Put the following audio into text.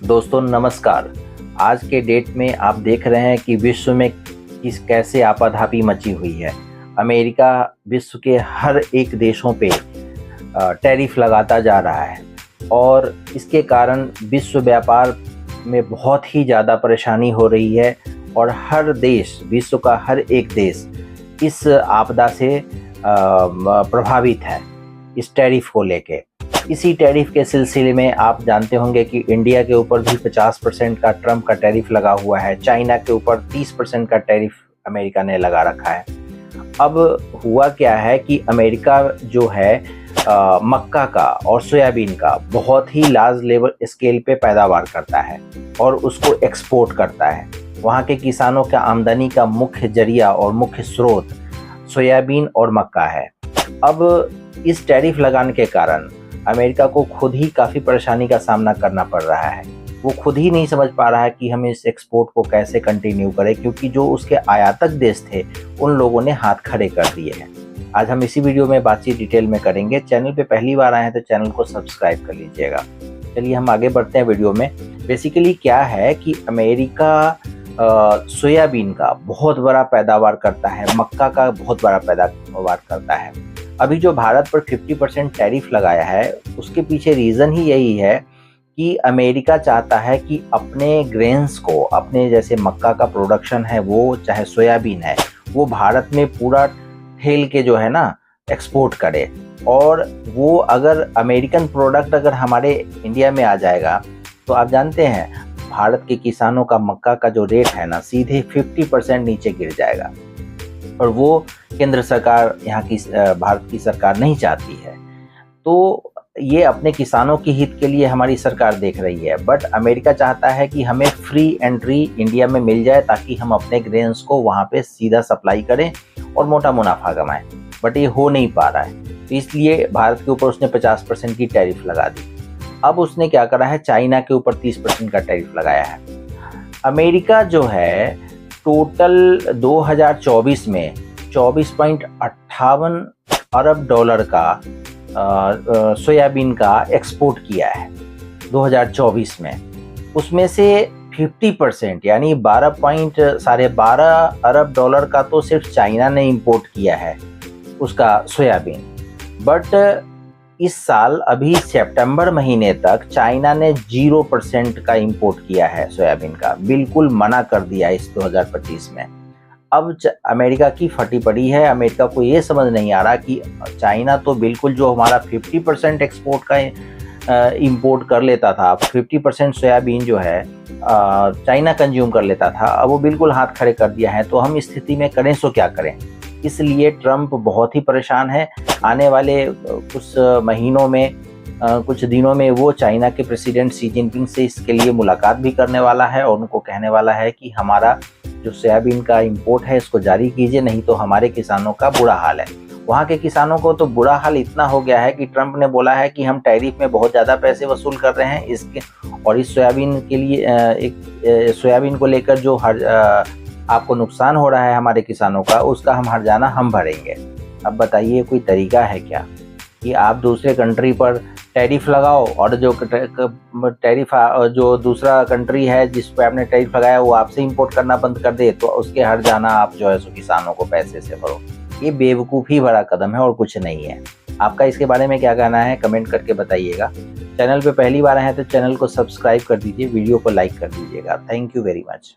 दोस्तों नमस्कार। आज के डेट में आप देख रहे हैं कि विश्व में कैसे आपाधापी मची हुई है। अमेरिका विश्व के हर एक देशों पे टैरिफ लगाता जा रहा है और इसके कारण विश्व व्यापार में बहुत ही ज़्यादा परेशानी हो रही है और हर देश, विश्व का हर एक देश इस आपदा से प्रभावित है, इस टैरिफ को लेके। इसी टैरिफ के सिलसिले में आप जानते होंगे कि इंडिया के ऊपर भी 50% का ट्रम्प का टैरिफ लगा हुआ है। चाइना के ऊपर 30% का टैरिफ अमेरिका ने लगा रखा है। अब हुआ क्या है कि अमेरिका जो है मक्का का और सोयाबीन का बहुत ही लार्ज लेवल स्केल पे पैदावार करता है और उसको एक्सपोर्ट करता है। वहाँ के किसानों का आमदनी का मुख्य जरिया और मुख्य स्रोत सोयाबीन और मक्का है। अब इस टैरिफ लगाने के कारण अमेरिका को खुद ही काफ़ी परेशानी का सामना करना पड़ रहा है। वो खुद ही नहीं समझ पा रहा है कि हम इस एक्सपोर्ट को कैसे कंटिन्यू करें, क्योंकि जो उसके आयातक देश थे उन लोगों ने हाथ खड़े कर दिए हैं। आज हम इसी वीडियो में बातचीत डिटेल में करेंगे। चैनल पे पहली बार आए हैं तो चैनल को सब्सक्राइब कर लीजिएगा। चलिए हम आगे बढ़ते हैं वीडियो में। बेसिकली क्या है कि अमेरिका सोयाबीन का बहुत बड़ा पैदावार करता है, मक्का का बहुत बड़ा पैदावार करता है। अभी जो भारत पर 50% टैरिफ लगाया है उसके पीछे रीज़न ही यही है कि अमेरिका चाहता है कि अपने ग्रेन्स को, अपने जैसे मक्का का प्रोडक्शन है वो, चाहे सोयाबीन है, वो भारत में पूरा ठेल के जो है ना एक्सपोर्ट करे। और वो अगर अमेरिकन प्रोडक्ट अगर हमारे इंडिया में आ जाएगा तो आप जानते हैं भारत के किसानों का मक्का का जो रेट है ना सीधे 50% नीचे गिर जाएगा और वो केंद्र सरकार, यहाँ की भारत की सरकार नहीं चाहती है। तो ये अपने किसानों के हित के लिए हमारी सरकार देख रही है, बट अमेरिका चाहता है कि हमें फ्री एंट्री इंडिया में मिल जाए ताकि हम अपने ग्रेन्स को वहाँ पे सीधा सप्लाई करें और मोटा मुनाफा कमाएं। बट ये हो नहीं पा रहा है, तो इसलिए भारत के ऊपर उसने 50% की टैरिफ लगा दी। अब उसने क्या करा है, चाइना के ऊपर 30% का टैरिफ लगाया है। अमेरिका जो है टोटल 2024 में 24.58 अरब डॉलर का सोयाबीन का एक्सपोर्ट किया है 2024 में। उसमें से 50% यानी 12.12 अरब डॉलर का तो सिर्फ चाइना ने इंपोर्ट किया है उसका सोयाबीन। बट इस साल अभी सितंबर महीने तक चाइना ने 0% का इंपोर्ट किया है सोयाबीन का, बिल्कुल मना कर दिया इस 2025 में। अब अमेरिका की फटी पड़ी है। अमेरिका को ये समझ नहीं आ रहा कि चाइना तो बिल्कुल जो हमारा 50% एक्सपोर्ट का इंपोर्ट कर लेता था, 50% सोयाबीन जो है चाइना कंज्यूम कर लेता था, अब वो बिल्कुल हाथ खड़े कर दिया है। तो हम इस स्थिति में करें सो क्या करें। इसलिए ट्रम्प बहुत ही परेशान है। आने वाले कुछ महीनों में, कुछ दिनों में वो चाइना के प्रेसिडेंट शी जिनपिंग से इसके लिए मुलाकात भी करने वाला है और उनको कहने वाला है कि हमारा जो सोयाबीन का इंपोर्ट है इसको जारी कीजिए, नहीं तो हमारे किसानों का बुरा हाल है। वहाँ के किसानों को तो बुरा हाल इतना हो गया है कि ट्रम्प ने बोला है कि हम टैरिफ में बहुत ज़्यादा पैसे वसूल कर रहे हैं इसके, और इस सोयाबीन के लिए सोयाबीन को लेकर जो आपको नुकसान हो रहा है हमारे किसानों का, उसका हम हर्जाना हम भरेंगे। अब बताइए कोई तरीका है क्या कि आप दूसरे कंट्री पर टैरिफ लगाओ और जो टैरिफ जो दूसरा कंट्री है जिस पे आपने टैरिफ लगाया वो आपसे इंपोर्ट करना बंद कर दे, तो उसके हर्जाना आप जो है सो किसानों को पैसे से भरो। ये बेवकूफ़ी भरा कदम है और कुछ नहीं है। आपका इसके बारे में क्या कहना है कमेंट करके बताइएगा। चैनल पे पहली बार आए हैं तो चैनल को सब्सक्राइब कर दीजिए, वीडियो को लाइक कर दीजिएगा। Thank you very much.